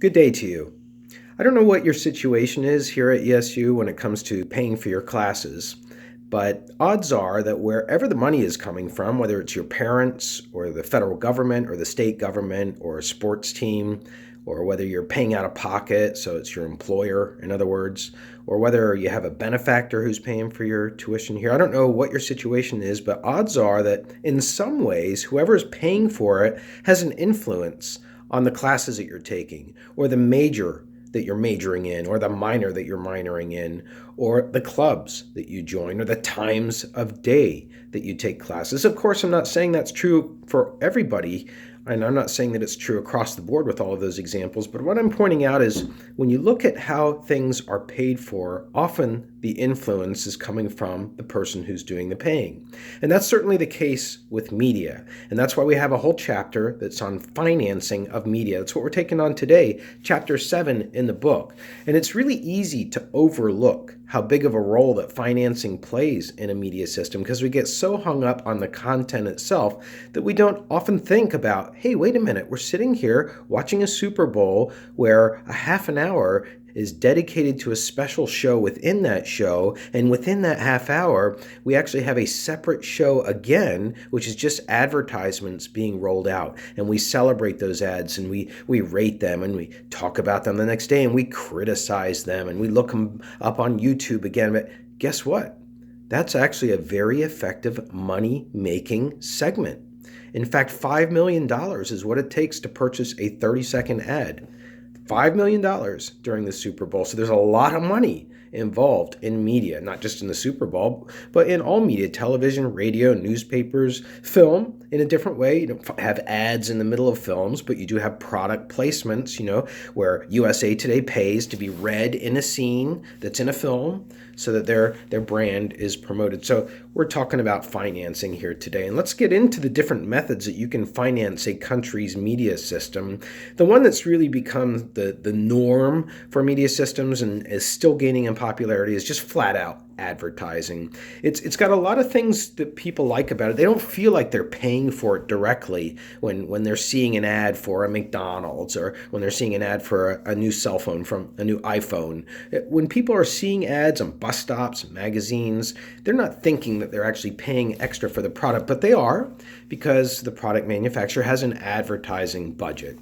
Good day to you. I don't know what your situation is here at ESU when it comes to paying for your classes, but odds are that wherever the money is coming from, whether it's your parents or the federal government or the state government or a sports team, or whether you're paying out of pocket, so it's your employer, in other words, or whether you have a benefactor who's paying for your tuition here. I don't know what your situation is, but odds are that in some ways, whoever is paying for it has an influence on the classes that you're taking, or the major that you're majoring in, or the minor that you're minoring in, or the clubs that you join, or the times of day that you take classes. Of course, I'm not saying that's true for everybody, and I'm not saying that it's true across the board with all of those examples, but what I'm pointing out is when you look at how things are paid for, often the influence is coming from the person who's doing the paying. And that's certainly the case with media. And that's why we have a whole chapter that's on financing of media. That's what we're taking on today, chapter 7 in the book. And it's really easy to overlook how big of a role that financing plays in a media system because we get so hung up on the content itself that we don't often think about, hey, wait a minute, we're sitting here watching a Super Bowl where a half an hour is dedicated to a special show within that show, and within that half hour, we actually have a separate show again, which is just advertisements being rolled out, and we celebrate those ads, and we rate them, and we talk about them the next day, and we criticize them, and we look them up on YouTube again. But guess what? That's actually a very effective money-making segment. In fact, $5 million is what it takes to purchase a 30-second ad. $5 million during the Super Bowl. So there's a lot of money involved in media, not just in the Super Bowl, but in all media, television, radio, newspapers, film in a different way. You don't have ads in the middle of films, but you do have product placements, where USA Today pays to be read in a scene that's in a film so that their brand is promoted. So we're talking about financing here today. And let's get into the different methods that you can finance a country's media system. The one that's really become the norm for media systems and is still gaining in popularity is just flat out advertising. It's got a lot of things that people like about it. They don't feel like they're paying for it directly when they're seeing an ad for a McDonald's or when they're seeing an ad for a new cell phone from a new iPhone. When people are seeing ads on bus stops and magazines, they're not thinking that they're actually paying extra for the product, but they are because the product manufacturer has an advertising budget.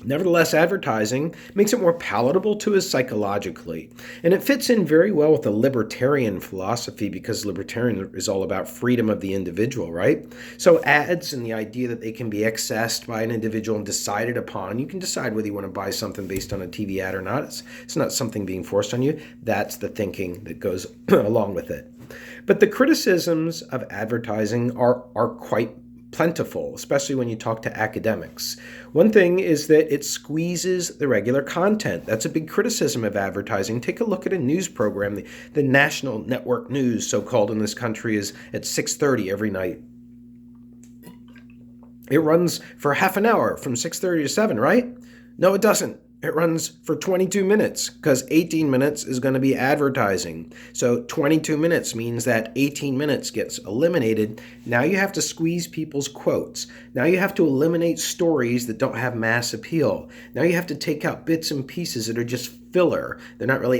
Nevertheless, advertising makes it more palatable to us psychologically. And it fits in very well with the libertarian philosophy because libertarian is all about freedom of the individual, right? So ads and the idea that they can be accessed by an individual and decided upon. You can decide whether you want to buy something based on a TV ad or not. It's not something being forced on you. That's the thinking that goes along with it. But the criticisms of advertising are quite plentiful, especially when you talk to academics. One thing is that it squeezes the regular content. That's a big criticism of advertising. Take a look at a news program. The national network news, so-called in this country, is at 6:30 every night. It runs for half an hour from 6:30 to 7, right? No, it doesn't. It runs for 22 minutes because 18 minutes is going to be advertising. So 22 minutes means that 18 minutes gets eliminated. Now you have to squeeze people's quotes. Now you have to eliminate stories that don't have mass appeal. Now you have to take out bits and pieces that are just filler. They're not really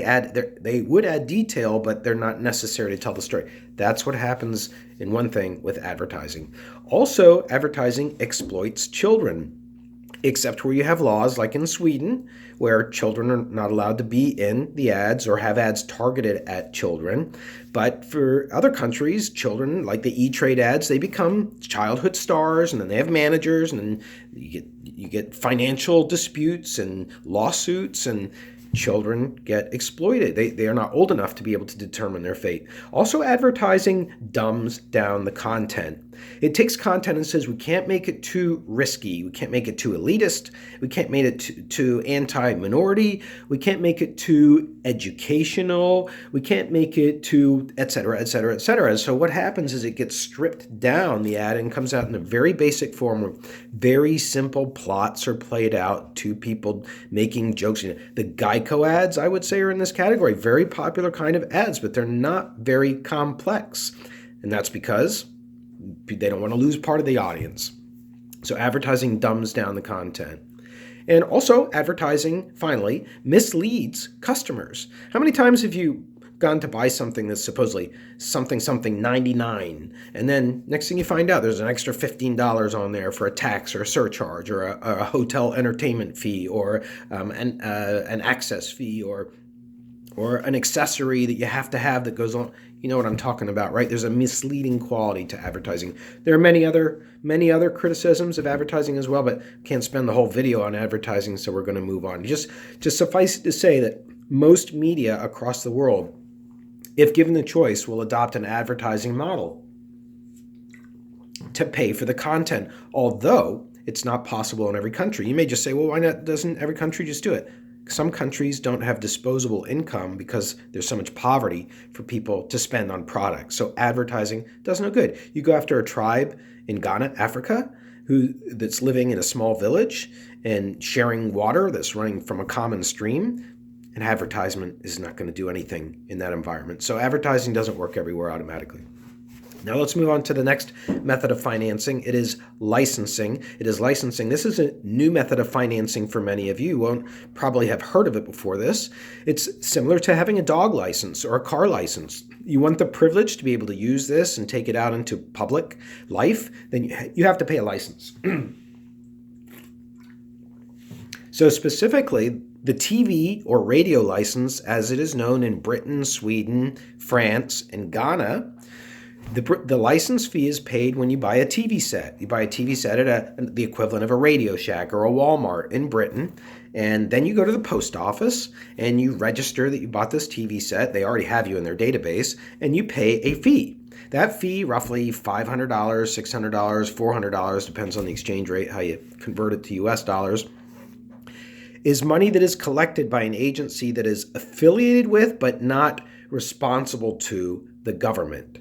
they would add detail, but they're not necessary to tell the story. That's what happens in one thing with advertising. Also, advertising exploits children. Except where you have laws like in Sweden, where children are not allowed to be in the ads or have ads targeted at children. But for other countries, children, like the E-Trade ads, they become childhood stars, and then they have managers, and then you get financial disputes and lawsuits, and children get exploited. They are not old enough to be able to determine their fate. Also, advertising dumbs down the content. It takes content and says we can't make it too risky. We can't make it too elitist. We can't make it too anti-minority. We can't make it too educational. We can't make it too et cetera, et cetera, et cetera. So what happens is it gets stripped down, the ad, and comes out in a very basic form where very simple plots are played out, two people making jokes. The Geico ads, I would say, are in this category. Very popular kind of ads, but they're not very complex. And that's because they don't want to lose part of the audience. So advertising dumbs down the content. And also, advertising, finally, misleads customers. How many times have you gone to buy something that's supposedly something 99, and then next thing you find out there's an extra $15 on there for a tax or a surcharge or a hotel entertainment fee or an access fee or an accessory that you have to have that goes on. You know what I'm talking about, right? There's a misleading quality to advertising. There are many other criticisms of advertising as well, but can't spend the whole video on advertising, so we're going to move on. Just suffice it to say that most media across the world, if given the choice, will adopt an advertising model to pay for the content, although it's not possible in every country. You may just say, well, why not? Doesn't every country just do it? Some countries don't have disposable income because there's so much poverty for people to spend on products. So advertising does no good. You go after a tribe in Ghana, Africa, that's living in a small village and sharing water that's running from a common stream, and advertisement is not going to do anything in that environment. So advertising doesn't work everywhere automatically. Now let's move on to the next method of financing. It is licensing. This is a new method of financing for many of you. You won't probably have heard of it before this. It's similar to having a dog license or a car license. You want the privilege to be able to use this and take it out into public life, then you have to pay a license. So specifically, the TV or radio license, as it is known in Britain, Sweden, France, and Ghana, the license fee is paid when you buy a TV set. You buy a TV set at the equivalent of a Radio Shack or a Walmart in Britain, and then you go to the post office and you register that you bought this TV set. They already have you in their database, and you pay a fee. That fee, roughly $500, $600, $400, depends on the exchange rate, how you convert it to US dollars, is money that is collected by an agency that is affiliated with but not responsible to the government.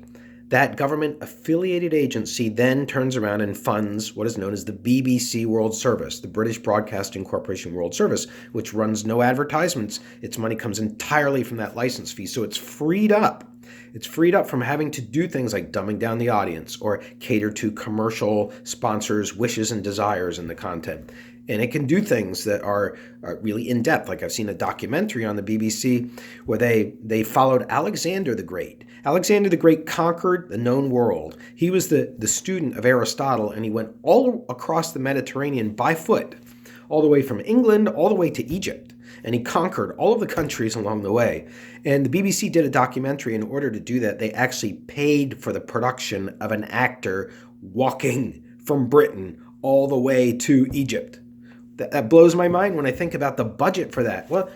That government-affiliated agency then turns around and funds what is known as the BBC World Service, the British Broadcasting Corporation World Service, which runs no advertisements. Its money comes entirely from that license fee, so it's freed up. It's freed up from having to do things like dumbing down the audience or cater to commercial sponsors' wishes and desires in the content. And it can do things that are really in-depth. Like I've seen a documentary on the BBC where they followed Alexander the Great. Alexander the Great conquered the known world. He was the student of Aristotle, and he went all across the Mediterranean by foot, all the way from England all the way to Egypt. And he conquered all of the countries along the way. And the BBC did a documentary. In order to do that, they actually paid for the production of an actor walking from Britain all the way to Egypt. That blows my mind when I think about the budget for that. Well,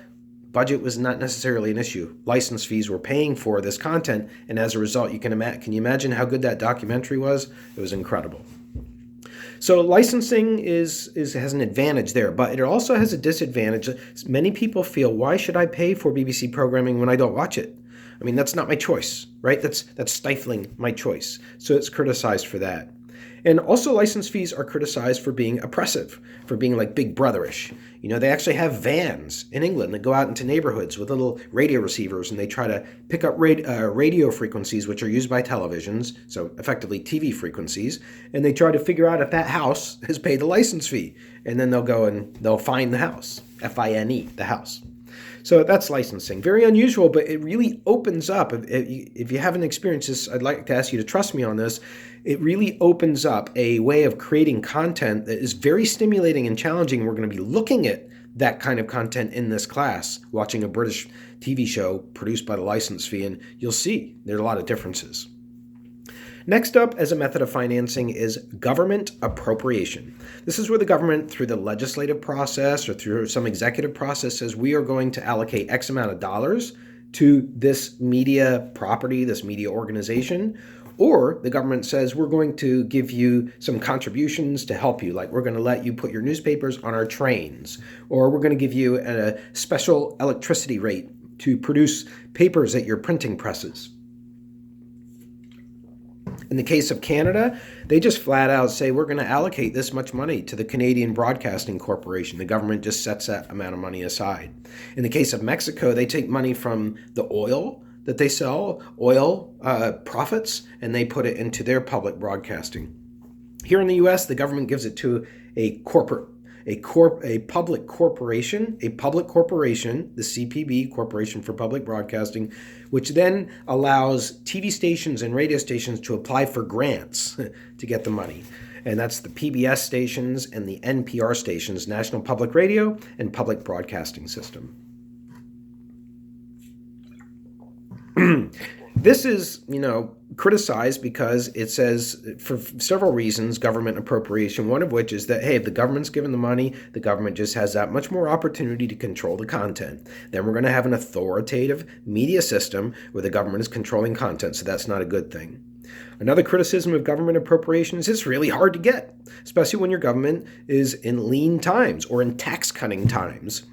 budget was not necessarily an issue. License fees were paying for this content, and as a result, can you imagine how good that documentary was? It was incredible. So licensing has an advantage there, but it also has a disadvantage. Many people feel, why should I pay for BBC programming when I don't watch it? I mean, that's not my choice, right? That's stifling my choice. So it's criticized for that. And also license fees are criticized for being oppressive, for being like Big Brotherish. You know, they actually have vans in England that go out into neighborhoods with little radio receivers, and they try to pick up radio frequencies which are used by televisions, so effectively TV frequencies, and they try to figure out if that house has paid the license fee. And then they'll go and they'll find the house, F-I-N-E, the house. So that's licensing. Very unusual, but it really opens up. If you haven't experienced this, I'd like to ask you to trust me on this. It really opens up a way of creating content that is very stimulating and challenging. We're going to be looking at that kind of content in this class, watching a British TV show produced by the license fee, and you'll see there are a lot of differences. Next up as a method of financing is government appropriation. This is where the government, through the legislative process or through some executive process, says we are going to allocate X amount of dollars to this media property, this media organization. Or the government says we're going to give you some contributions to help you, like we're going to let you put your newspapers on our trains, or we're going to give you a special electricity rate to produce papers at your printing presses. In the case of Canada, they just flat out say we're going to allocate this much money to the Canadian Broadcasting Corporation. The government just sets that amount of money aside. In the case of Mexico, they take money from the oil that they sell, oil profits, and they put it into their public broadcasting. Here in the U.S., the government gives it to a corporate a public corporation, the CPB, Corporation for Public Broadcasting, which then allows TV stations and radio stations to apply for grants to get the money. And that's the PBS stations and the NPR stations, National Public Radio and Public Broadcasting System. This is, criticized because it says, for several reasons, government appropriation, one of which is that, hey, if the government's given the money, the government just has that much more opportunity to control the content. Then we're going to have an authoritative media system where the government is controlling content, so that's not a good thing. Another criticism of government appropriations is it's really hard to get, especially when your government is in lean times or in tax-cutting times.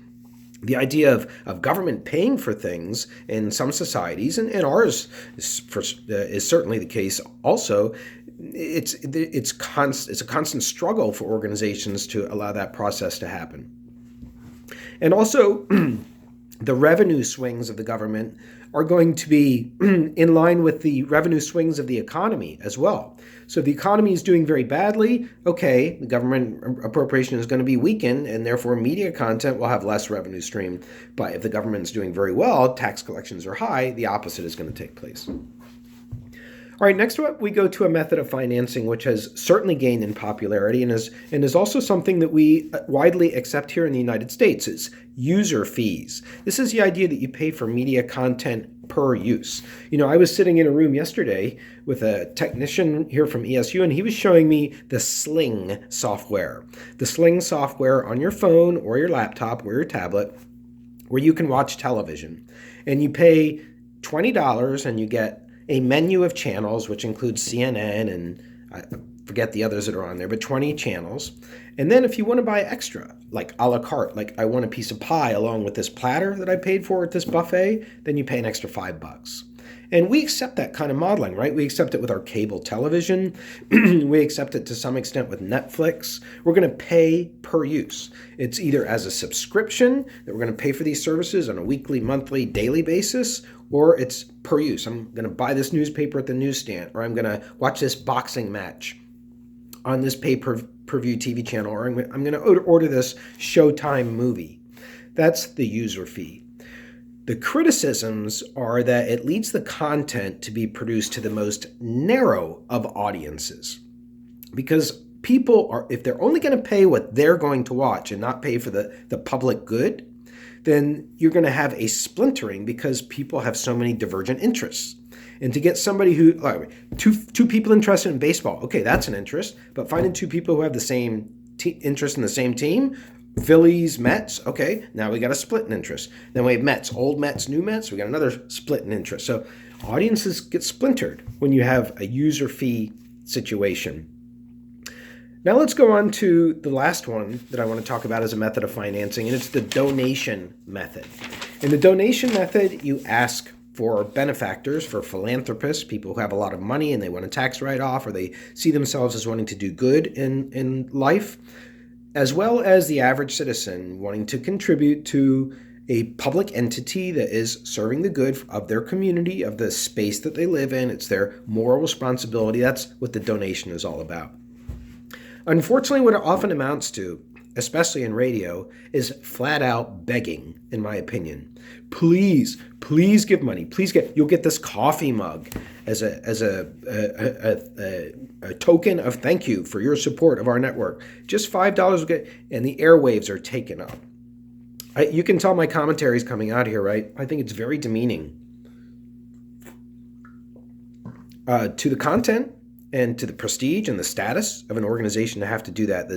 The idea of government paying for things in some societies, and ours is certainly the case also, it's a constant struggle for organizations to allow that process to happen. And also, the revenue swings of the government are going to be in line with the revenue swings of the economy as well. So if the economy is doing very badly, okay, the government appropriation is going to be weakened, and therefore media content will have less revenue stream. But if the government is doing very well, tax collections are high, the opposite is going to take place. All right, next up, we go to a method of financing which has certainly gained in popularity and is also something that we widely accept here in the United States. It's user fees. This is the idea that you pay for media content per use. I was sitting in a room yesterday with a technician here from ESU, and he was showing me the Sling software. The Sling software on your phone or your laptop or your tablet where you can watch television. And you pay $20 and you get a menu of channels, which includes CNN and I forget the others that are on there, but 20 channels. And then if you want to buy extra, like a la carte, like I want a piece of pie along with this platter that I paid for at this buffet, then you pay an extra $5. And we accept that kind of modeling, right? We accept it with our cable television. We accept it to some extent with Netflix. We're going to pay per use. It's either as a subscription that we're going to pay for these services on a weekly, monthly, daily basis, or it's per use. I'm going to buy this newspaper at the newsstand, or I'm going to watch this boxing match on this pay-per-view TV channel, or I'm going to order this Showtime movie. That's the user fee. The criticisms are that it leads the content to be produced to the most narrow of audiences. Because people are, if they're only going to pay what they're going to watch and not pay for the public good, then you're going to have a splintering because people have so many divergent interests. And to get somebody who, two people interested in baseball, okay, that's an interest, but finding two people who have the same interest in the same team, Phillies, Mets, okay, now we got a split in interest. Then we have Mets, old Mets, new Mets, we got another split in interest. So audiences get splintered when you have a user fee situation. Now let's go on to the last one that I want to talk about as a method of financing, and it's the donation method. In the donation method, you ask for benefactors, for philanthropists, people who have a lot of money and they want a tax write-off, or they see themselves as wanting to do good in life, as well as the average citizen wanting to contribute to a public entity that is serving the good of their community, of the space that they live in. It's their moral responsibility. That's what the donation is all about. Unfortunately, what it often amounts to, especially in radio, is flat out begging, in my opinion. Please give money. You'll get this coffee mug as a token of thank you for your support of our network. Just $5 will get, and the airwaves are taken up. You can tell my commentary is coming out here, right? I think it's very demeaning to the content and to the prestige and the status of an organization to have to do that.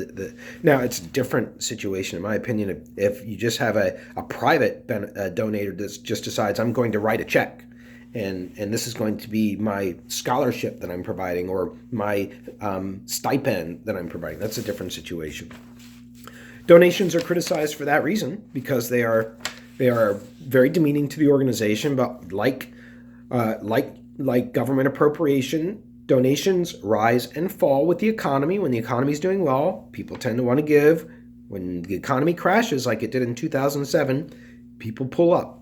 Now, it's a different situation, in my opinion, if you just have a private donator that just decides, I'm going to write a check, and this is going to be my scholarship that I'm providing, or my stipend that I'm providing. That's a different situation. Donations are criticized for that reason, because they are very demeaning to the organization, but like government appropriation, donations rise and fall with the economy. When the economy is doing well, people tend to want to give. When the economy crashes, like it did in 2007, people pull up.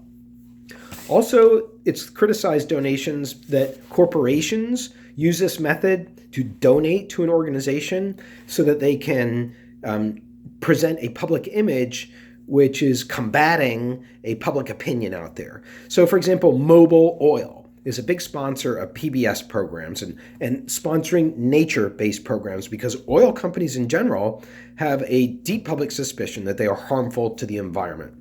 Also, it's criticized donations that corporations use this method to donate to an organization so that they can present a public image which is combating a public opinion out there. So, for example, Mobil Oil is a big sponsor of PBS programs and sponsoring nature-based programs because oil companies in general have a deep public suspicion that they are harmful to the environment.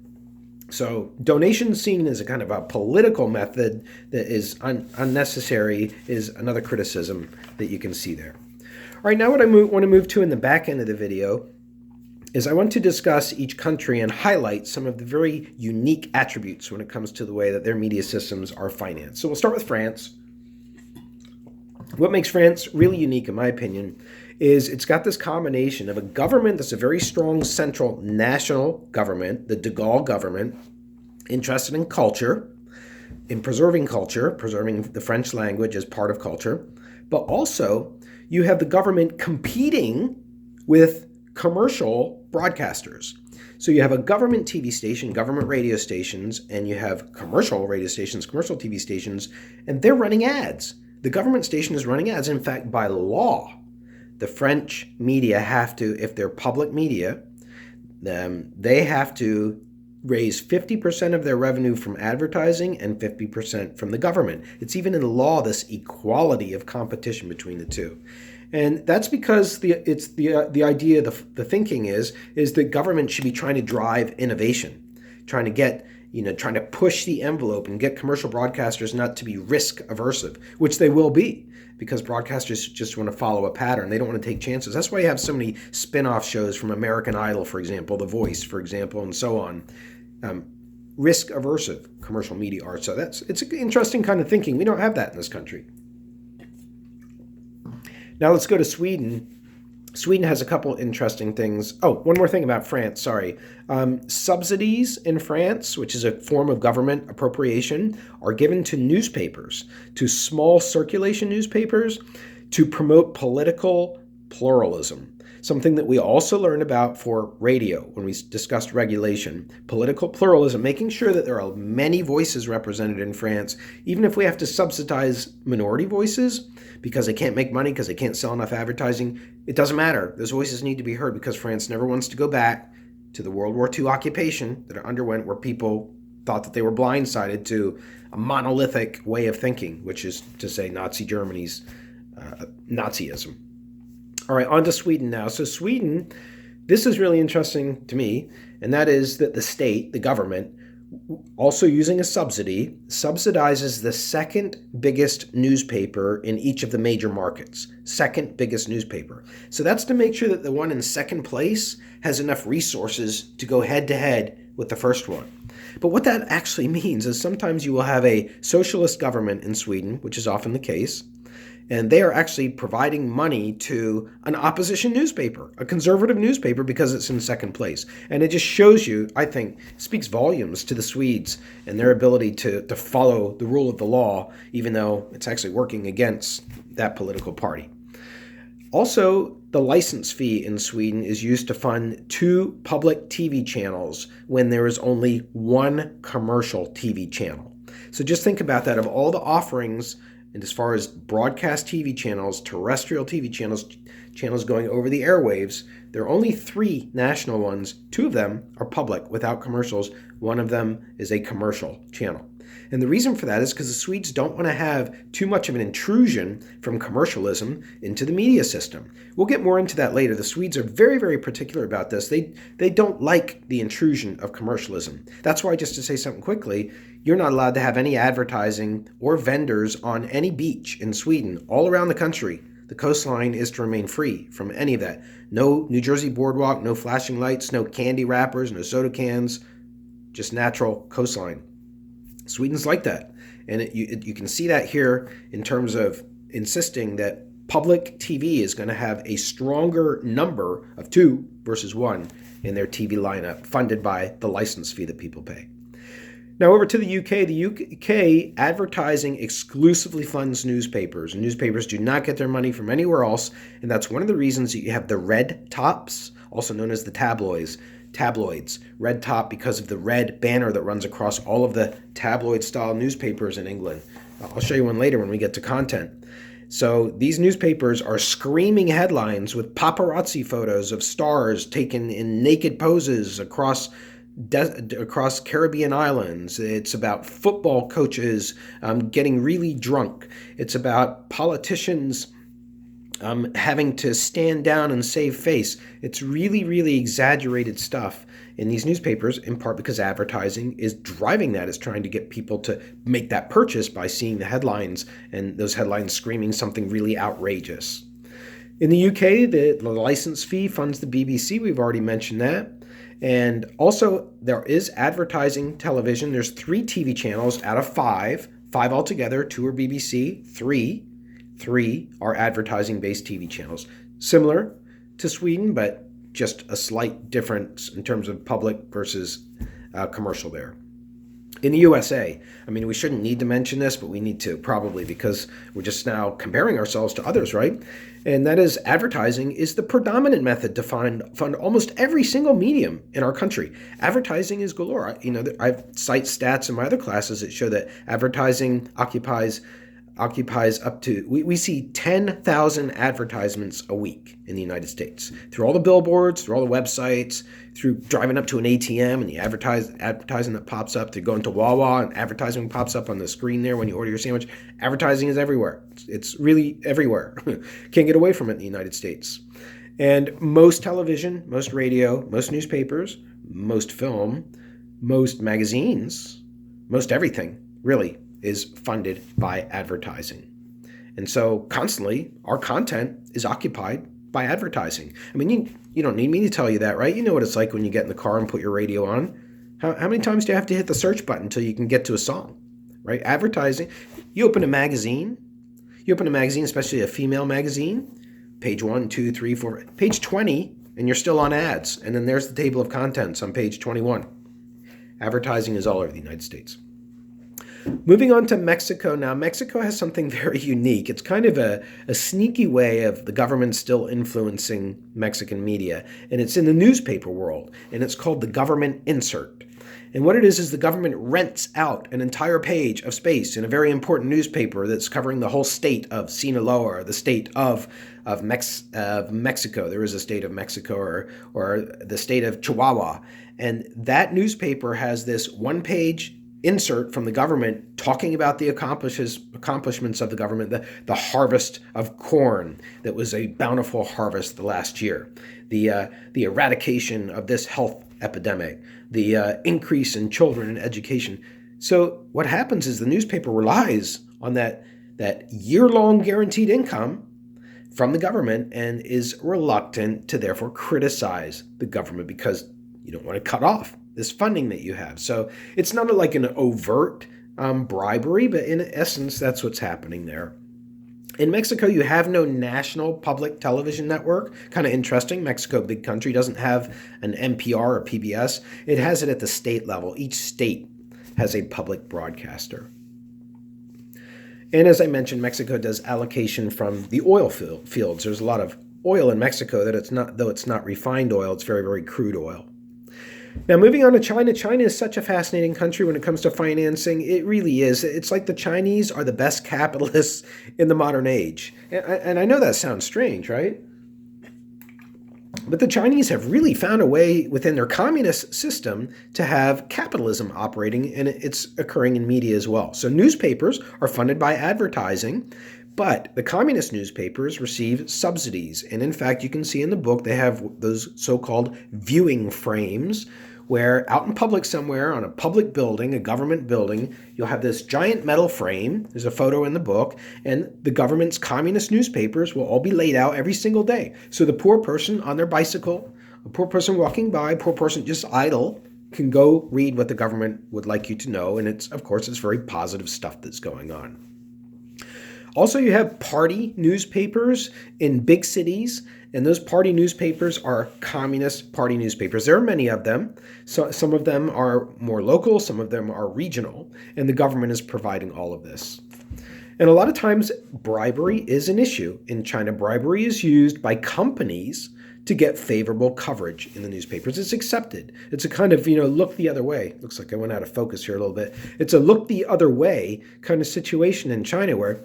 So donation seen as a kind of a political method that is unnecessary is another criticism that you can see there. All right, now what I want to move to in the back end of the video is I want to discuss each country and highlight some of the very unique attributes when it comes to the way that their media systems are financed. So we'll start with France. What makes France really unique, in my opinion, is it's got this combination of a government that's a very strong central national government, the de Gaulle government, interested in culture, in preserving culture, preserving the French language as part of culture, but also you have the government competing with commercial broadcasters. So you have a government TV station, government radio stations, and you have commercial radio stations, commercial TV stations, and they're running ads. The government station is running ads. In fact, by law, the French media have to, if they're public media, they have to raise 50% of their revenue from advertising and 50% from the government. It's even in law, this equality of competition between the two. And that's because the idea, the thinking is that government should be trying to drive innovation, trying to push the envelope and get commercial broadcasters not to be risk aversive, which they will be, because broadcasters just want to follow a pattern. They don't want to take chances. That's why you have so many spin-off shows from American Idol, for example, The Voice, for example, and so on. Risk aversive commercial media are. So it's an interesting kind of thinking. We don't have that in this country. Now let's go to Sweden. Sweden has a couple interesting things. Oh, one more thing about France, sorry. Subsidies in France, which is a form of government appropriation, are given to newspapers, to small circulation newspapers, to promote political pluralism. Something that we also learned about for radio when we discussed regulation. Political pluralism, making sure that there are many voices represented in France, even if we have to subsidize minority voices because they can't make money, because they can't sell enough advertising. It doesn't matter. Those voices need to be heard because France never wants to go back to the World War II occupation that it underwent, where people thought that they were blindsided to a monolithic way of thinking, which is to say Nazi Germany's Nazism. All right, on to Sweden now. So Sweden, this is really interesting to me, and that is that the state, the government, also using a subsidy, subsidizes the second biggest newspaper in each of the major markets. Second biggest newspaper. So that's to make sure that the one in second place has enough resources to go head to head with the first one. But what that actually means is sometimes you will have a socialist government in Sweden, which is often the case, and they are actually providing money to an opposition newspaper, a conservative newspaper, because it's in second place. And it just shows you, I think, speaks volumes to the Swedes and their ability to follow the rule of the law, even though it's actually working against that political party. Also, the license fee in Sweden is used to fund 2 public TV channels when there is only 1 commercial TV channel. So just think about that. Of all the offerings, and as far as broadcast TV channels, terrestrial TV channels going over the airwaves, there are only 3 national ones. 2 of them are public without commercials. 1 of them is a commercial channel. And the reason for that is because the Swedes don't want to have too much of an intrusion from commercialism into the media system. We'll get more into that later. The Swedes are very, very particular about this. They don't like the intrusion of commercialism. That's why, just to say something quickly, you're not allowed to have any advertising or vendors on any beach in Sweden. All around the country, the coastline is to remain free from any of that. No New Jersey boardwalk, no flashing lights, no candy wrappers, no soda cans, just natural coastline. Sweden's like that. And you can see that here in terms of insisting that public TV is going to have a stronger number of 2 versus 1 in their TV lineup, funded by the license fee that people pay. Now over to the UK. The UK advertising exclusively funds newspapers, and newspapers do not get their money from anywhere else, and that's one of the reasons that you have the red tops, also known as the tabloids, red top because of the red banner that runs across all of the tabloid-style newspapers in England. I'll show you one later when we get to content. So these newspapers are screaming headlines with paparazzi photos of stars taken in naked poses across Caribbean islands. It's about football coaches getting really drunk. It's about politicians having to stand down and save face. It's really, really exaggerated stuff in these newspapers, in part because advertising is driving that, is trying to get people to make that purchase by seeing the headlines, and those headlines screaming something really outrageous. In the UK, the license fee funds the BBC. We've already mentioned that. And also, there is advertising television. There's 3 TV channels out of 5 altogether. 2 are BBC, 3 are advertising-based TV channels. Similar to Sweden, but just a slight difference in terms of public versus commercial there. In the USA, I mean, we shouldn't need to mention this, but we need to probably, because we're just now comparing ourselves to others, right? And that is, advertising is the predominant method to fund almost every single medium in our country. Advertising is galore. I cite stats in my other classes that show that advertising occupies up to, we see 10,000 advertisements a week in the United States, through all the billboards, through all the websites, through driving up to an ATM and the advertising that pops up, through going to Wawa and advertising pops up on the screen there when you order your sandwich. Advertising is everywhere. It's really everywhere. Can't get away from it in the United States. And most television, most radio, most newspapers, most film, most magazines, most everything really is funded by advertising. And so constantly our content is occupied by advertising. I mean, you don't need me to tell you that, right? You know what it's like when you get in the car and put your radio on. How many times do you have to hit the search button until you can get to a song, right? Advertising. You open a magazine, especially a female magazine, page 1, 2, 3, 4, page 20, and you're still on ads. And then there's the table of contents on page 21. Advertising is all over the United States. Moving on to Mexico now. Mexico has something very unique. It's kind of a sneaky way of the government still influencing Mexican media, and it's in the newspaper world, and it's called the government insert. And what it is the government rents out an entire page of space in a very important newspaper that's covering the whole state of Sinaloa, or the state of Mexico. There is a state of Mexico, or the state of Chihuahua. And that newspaper has this one-page insert from the government talking about the accomplishments of the government, the harvest of corn that was a bountiful harvest the last year, the eradication of this health epidemic, the increase in children in education. So what happens is the newspaper relies on that year-long guaranteed income from the government and is reluctant to therefore criticize the government because you don't want to cut off this funding that you have. So it's not like an overt bribery, but in essence, that's what's happening there. In Mexico, you have no national public television network. Kind of interesting. Mexico, big country, doesn't have an NPR or PBS. It has it at the state level. Each state has a public broadcaster. And as I mentioned, Mexico does allocation from the oil fields. There's a lot of oil in Mexico though it's not refined oil, it's very, very crude oil. Now, moving on to China. China is such a fascinating country when it comes to financing. It really is. It's like the Chinese are the best capitalists in the modern age. And I know that sounds strange, right? But the Chinese have really found a way within their communist system to have capitalism operating, and it's occurring in media as well. So newspapers are funded by advertising, but the communist newspapers receive subsidies. And in fact, you can see in the book, they have those so-called viewing frames where out in public somewhere on a public building, a government building, you'll have this giant metal frame. There's a photo in the book, and the government's communist newspapers will all be laid out every single day. So the poor person on their bicycle, a poor person walking by, a poor person just idle, can go read what the government would like you to know. And it's very positive stuff that's going on. Also, you have party newspapers in big cities, and those party newspapers are communist party newspapers. There are many of them. So some of them are more local, some of them are regional, and the government is providing all of this. And a lot of times, bribery is an issue. In China, bribery is used by companies to get favorable coverage in the newspapers. It's accepted. It's a kind of, look the other way. Looks like I went out of focus here a little bit. It's a look the other way kind of situation in China where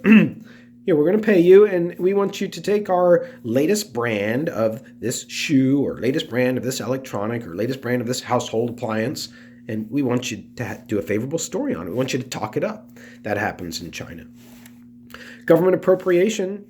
Yeah, we're going to pay you, and we want you to take our latest brand of this shoe, or latest brand of this electronic, or latest brand of this household appliance, and we want you to do a favorable story on it. We want you to talk it up. That happens in China. Government appropriation,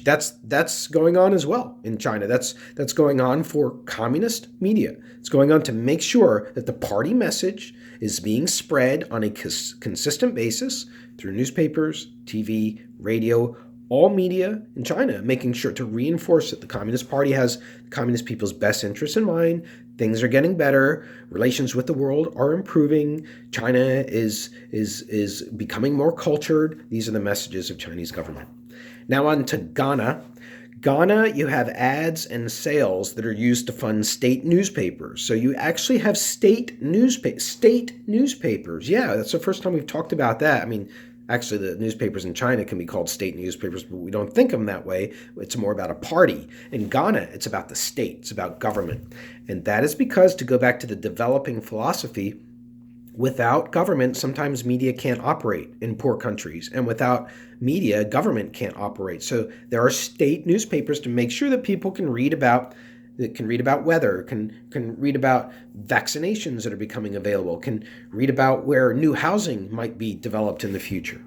that's going on as well in China. That's going on for communist media. It's going on to make sure that the party message is being spread on a consistent basis through newspapers, TV, radio, all media in China, making sure to reinforce that the Communist Party has the communist people's best interests in mind. Things are getting better. Relations with the world are improving. China is becoming more cultured. These are the messages of Chinese government. Now on to Ghana. Ghana, you have ads and sales that are used to fund state newspapers. So you actually have state newspapers. Yeah, that's the first time we've talked about that. I mean, actually, the newspapers in China can be called state newspapers, but we don't think of them that way. It's more about a party. In Ghana, it's about the state. It's about government. And that is because, to go back to the developing philosophy, without government, sometimes media can't operate in poor countries. And without media, government can't operate. So there are state newspapers to make sure that people can read about weather, can read about vaccinations that are becoming available, can read about where new housing might be developed in the future.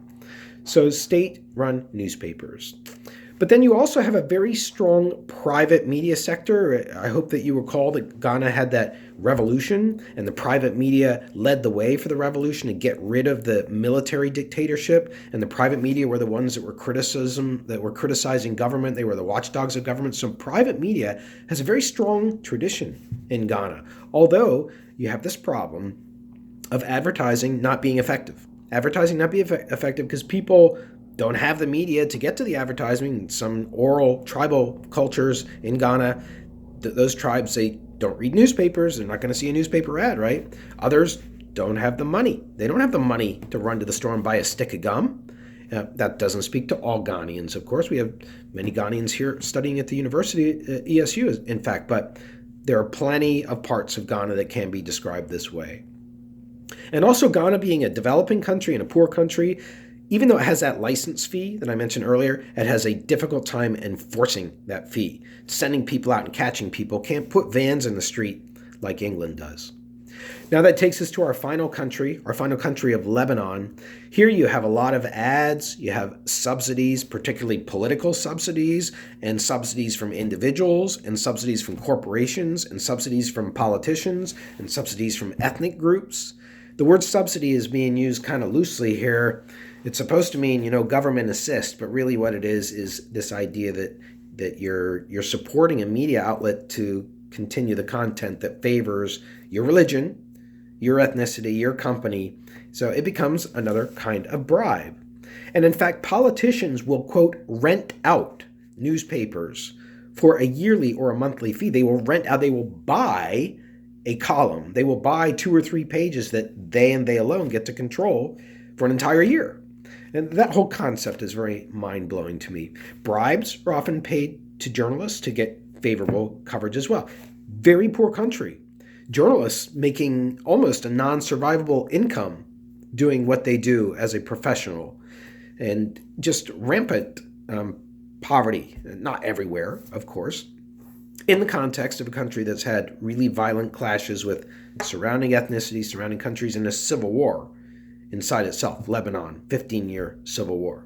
So state-run newspapers. But then you also have a very strong private media sector. I hope that you recall that Ghana had that revolution, and the private media led the way for the revolution to get rid of the military dictatorship. And the private media were the ones that were criticizing government. They were the watchdogs of government. So private media has a very strong tradition in Ghana, although you have this problem of advertising not being effective. Advertising not being effective because people don't have the media to get to the advertising. Some oral tribal cultures in Ghana, those tribes, they don't read newspapers. They're not going to see a newspaper ad, right? Others don't have the money. They don't have the money to run to the store and buy a stick of gum. That doesn't speak to all Ghanaians, of course. We have many Ghanaians here studying at the university, ESU, in fact, but there are plenty of parts of Ghana that can be described this way. And also, Ghana being a developing country and a poor country, even though it has that license fee that I mentioned earlier, it has a difficult time enforcing that fee. Sending people out and catching people, can't put vans in the street like England does. Now that takes us to our final country of Lebanon. Here you have a lot of ads, you have subsidies, particularly political subsidies, and subsidies from individuals, and subsidies from corporations, and subsidies from politicians, and subsidies from ethnic groups. The word subsidy is being used kind of loosely here. It's supposed to mean, government assist, but really what it is this idea that you're supporting a media outlet to continue the content that favors your religion, your ethnicity, your company. So it becomes another kind of bribe. And in fact, politicians will, quote, rent out newspapers for a yearly or a monthly fee. They will rent out, they will buy a column. They will buy 2 or 3 pages that they and they alone get to control for an entire year. And that whole concept is very mind-blowing to me. Bribes are often paid to journalists to get favorable coverage as well. Very poor country. Journalists making almost a non-survivable income doing what they do as a professional. And just rampant poverty, not everywhere, of course, in the context of a country that's had really violent clashes with surrounding ethnicities, surrounding countries, in a civil war inside itself. Lebanon, 15-year civil war.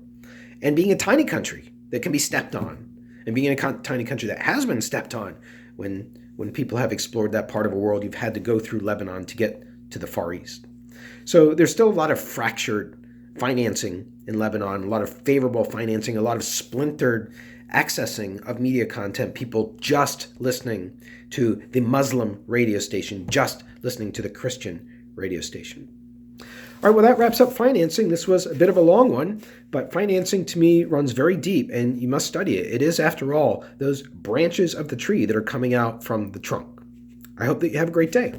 And being a tiny country that can be stepped on, and being a tiny country that has been stepped on, when people have explored that part of the world, you've had to go through Lebanon to get to the Far East. So there's still a lot of fractured financing in Lebanon, a lot of favorable financing, a lot of splintered accessing of media content, people just listening to the Muslim radio station, just listening to the Christian radio station. All right, well, that wraps up financing. This was a bit of a long one, but financing to me runs very deep, and you must study it. It is, after all, those branches of the tree that are coming out from the trunk. I hope that you have a great day.